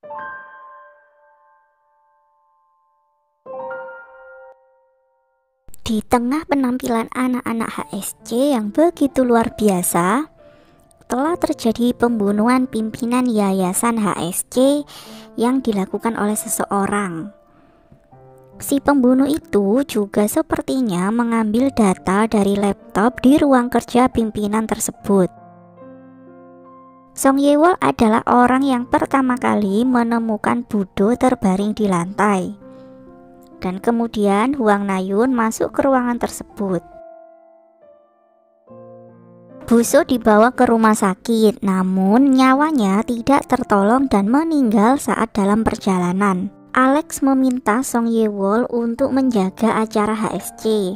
Di tengah penampilan anak-anak HSC yang begitu luar biasa, telah terjadi pembunuhan pimpinan Yayasan HSC yang dilakukan oleh seseorang. Si pembunuh itu juga sepertinya mengambil data dari laptop di ruang kerja pimpinan tersebut. Song Ye-wol adalah orang yang pertama kali menemukan Budo terbaring di lantai. Dan kemudian Hwang Na-yoon masuk ke ruangan tersebut. Buso dibawa ke rumah sakit, namun nyawanya tidak tertolong dan meninggal saat dalam perjalanan. Alex meminta Song Ye-wol untuk menjaga acara HSC.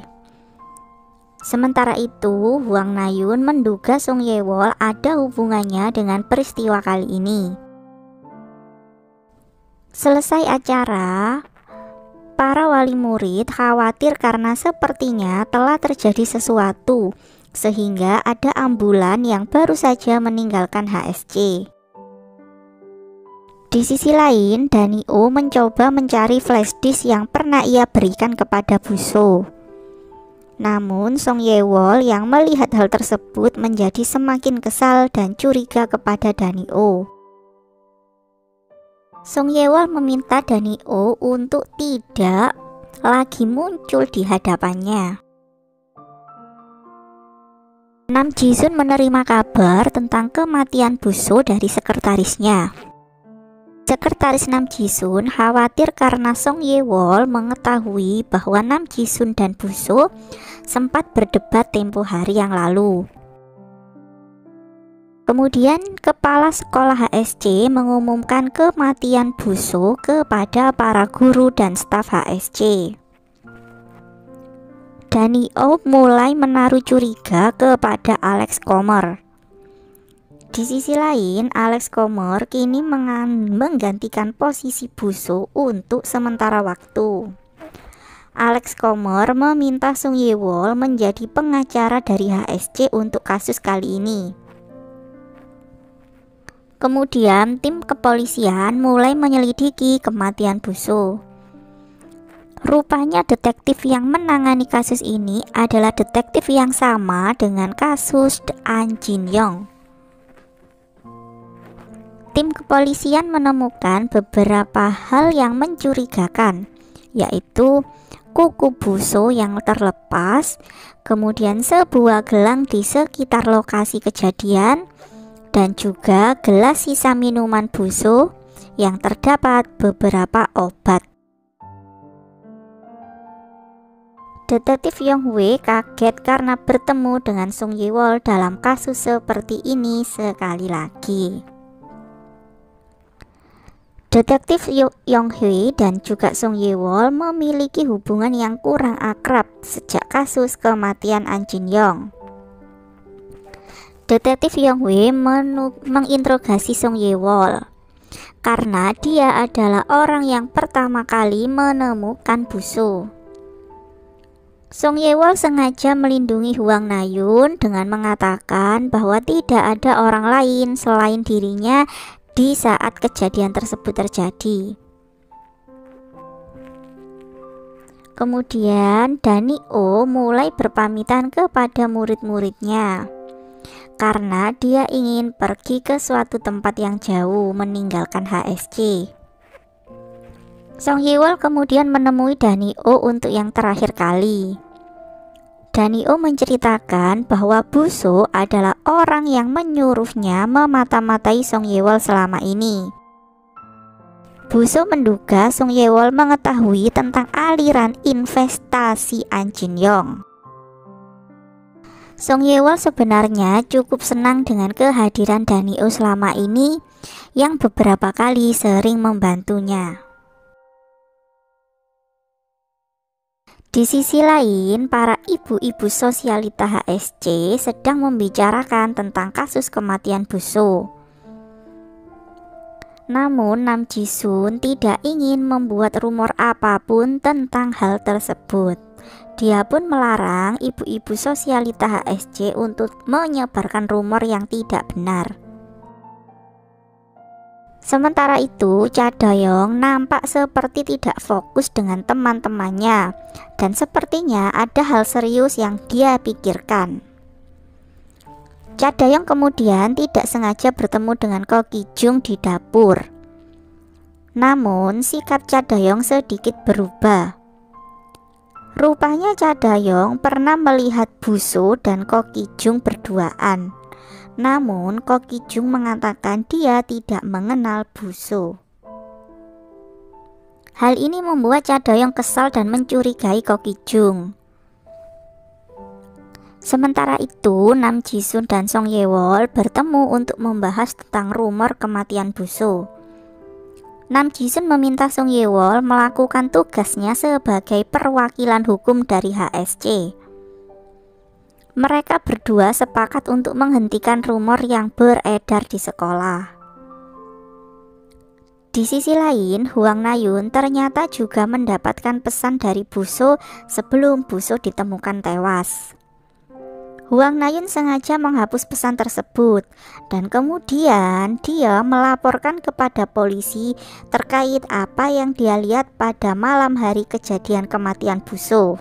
Sementara itu, Hwang Na-yoon menduga Song Ye-wol ada hubungannya dengan peristiwa kali ini. Selesai acara, para wali murid khawatir karena sepertinya telah terjadi sesuatu, sehingga ada ambulan yang baru saja meninggalkan HSC. Di sisi lain, Danio mencoba mencari flash disk yang pernah ia berikan kepada Buso. Namun Song Ye-wol yang melihat hal tersebut menjadi semakin kesal dan curiga kepada Danio. Song Ye-wol meminta Danio untuk tidak lagi muncul di hadapannya. Nam Ji-sun menerima kabar tentang kematian Buso dari sekretarisnya. Sekretaris Nam Ji-sun khawatir karena Song Ye-wol mengetahui bahwa Nam Ji-sun dan Buso sempat berdebat tempo hari yang lalu. Kemudian kepala sekolah HSC mengumumkan kematian Buso kepada para guru dan staf HSC. Danio mulai menaruh curiga kepada Alex Kommer. Di sisi lain, Alex Kommer kini menggantikan posisi Buso untuk sementara waktu. Alex Kommer meminta Song Ye-wol menjadi pengacara dari HSC untuk kasus kali ini. Kemudian tim kepolisian mulai menyelidiki kematian Buso. Rupanya detektif yang menangani kasus ini adalah detektif yang sama dengan kasus An Jin-young. Tim kepolisian menemukan beberapa hal yang mencurigakan, yaitu kuku Buso yang terlepas, kemudian sebuah gelang di sekitar lokasi kejadian, dan juga gelas sisa minuman Buso yang terdapat beberapa obat. Detektif Yong Hwee kaget karena bertemu dengan Song Ye-wol dalam kasus seperti ini sekali lagi. Detektif Yong Hwee dan juga Song Ye-wol memiliki hubungan yang kurang akrab sejak kasus kematian An Jin-young. Detektif Yong Hwee menginterogasi Song Ye-wol karena dia adalah orang yang pertama kali menemukan Buso. Song Ye-wol sengaja melindungi Hwang Na-yoon dengan mengatakan bahwa tidak ada orang lain selain dirinya di saat kejadian tersebut terjadi. Kemudian Danio mulai berpamitan kepada murid-muridnya karena dia ingin pergi ke suatu tempat yang jauh meninggalkan HSC. Song Ye-wol kemudian menemui Danio untuk yang terakhir kali. Danio menceritakan bahwa Buso adalah orang yang menyuruhnya memata-matai Song Ye-wol selama ini. Buso menduga Song Ye-wol mengetahui tentang aliran investasi An Jin-young. Song Ye-wol sebenarnya cukup senang dengan kehadiran Danio selama ini yang beberapa kali sering membantunya. Di sisi lain, para ibu-ibu sosialita HSC sedang membicarakan tentang kasus kematian Buso. Namun Nam Ji-sun tidak ingin membuat rumor apapun tentang hal tersebut. Dia pun melarang ibu-ibu sosialita HSC untuk menyebarkan rumor yang tidak benar. Sementara itu, Cha Dahyong nampak seperti tidak fokus dengan teman-temannya dan sepertinya ada hal serius yang dia pikirkan. Cha Dahyong kemudian tidak sengaja bertemu dengan Ko Ki-jung di dapur. Namun, sikap Cha Dahyong sedikit berubah. Rupanya Cha Dahyong pernah melihat Buso dan Ko Ki-jung berduaan. Namun, Ko Ki-jung mengatakan dia tidak mengenal Buso. Hal ini membuat Cha Dahyong kesal dan mencurigai Ko Ki-jung. Sementara itu, Nam Ji-sun dan Song Ye-wol bertemu untuk membahas tentang rumor kematian Buso. Nam Ji-sun meminta Song Ye-wol melakukan tugasnya sebagai perwakilan hukum dari HSC. Mereka berdua sepakat untuk menghentikan rumor yang beredar di sekolah. Di sisi lain, Hwang Na-yun ternyata juga mendapatkan pesan dari Buso sebelum Buso ditemukan tewas. Hwang Na-yun sengaja menghapus pesan tersebut dan kemudian dia melaporkan kepada polisi terkait apa yang dia lihat pada malam hari kejadian kematian Buso.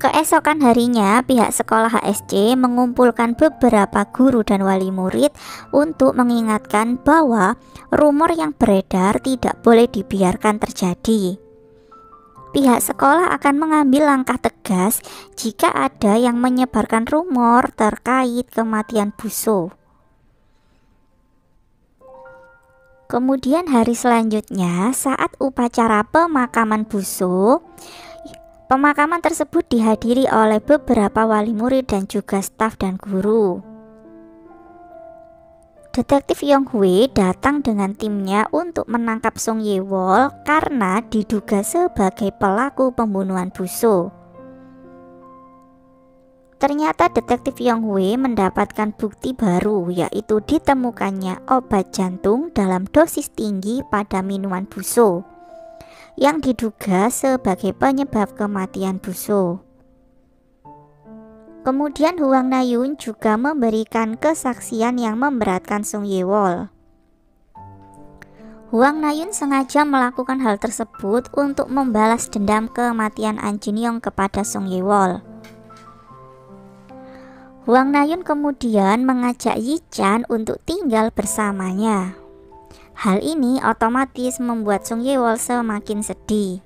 Keesokan harinya, pihak sekolah HSC mengumpulkan beberapa guru dan wali murid untuk mengingatkan bahwa rumor yang beredar tidak boleh dibiarkan terjadi. Pihak sekolah akan mengambil langkah tegas jika ada yang menyebarkan rumor terkait kematian Buso. Kemudian hari selanjutnya, saat upacara pemakaman Buso, pemakaman tersebut dihadiri oleh beberapa wali murid dan juga staf dan guru. Detektif Yong Hwee datang dengan timnya untuk menangkap Song Ye-wol karena diduga sebagai pelaku pembunuhan Buso. Ternyata detektif Yong Hwee mendapatkan bukti baru, yaitu ditemukannya obat jantung dalam dosis tinggi pada minuman Buso yang diduga sebagai penyebab kematian Buso. Kemudian Hwang Na-yun juga memberikan kesaksian yang memberatkan Song Ye-wol. Hwang Na-yun sengaja melakukan hal tersebut untuk membalas dendam kematian An Jin-young kepada Song Ye-wol. Hwang Na-yun kemudian mengajak Yi-chan untuk tinggal bersamanya. Hal ini otomatis membuat Song Ye-wol semakin sedih.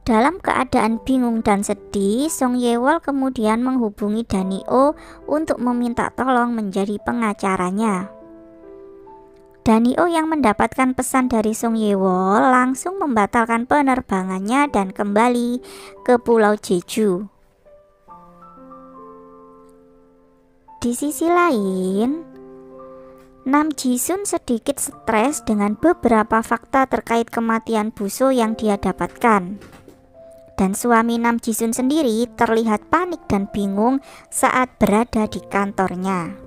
Dalam keadaan bingung dan sedih, Song Ye-wol kemudian menghubungi Dan-hyo untuk meminta tolong menjadi pengacaranya. Dan-hyo yang mendapatkan pesan dari Song Ye-wol langsung membatalkan penerbangannya dan kembali ke Pulau Jeju. Di sisi lain, Nam Ji-sun sedikit stres dengan beberapa fakta terkait kematian Buso yang dia dapatkan. Dan suami Nam Ji-sun sendiri terlihat panik dan bingung saat berada di kantornya.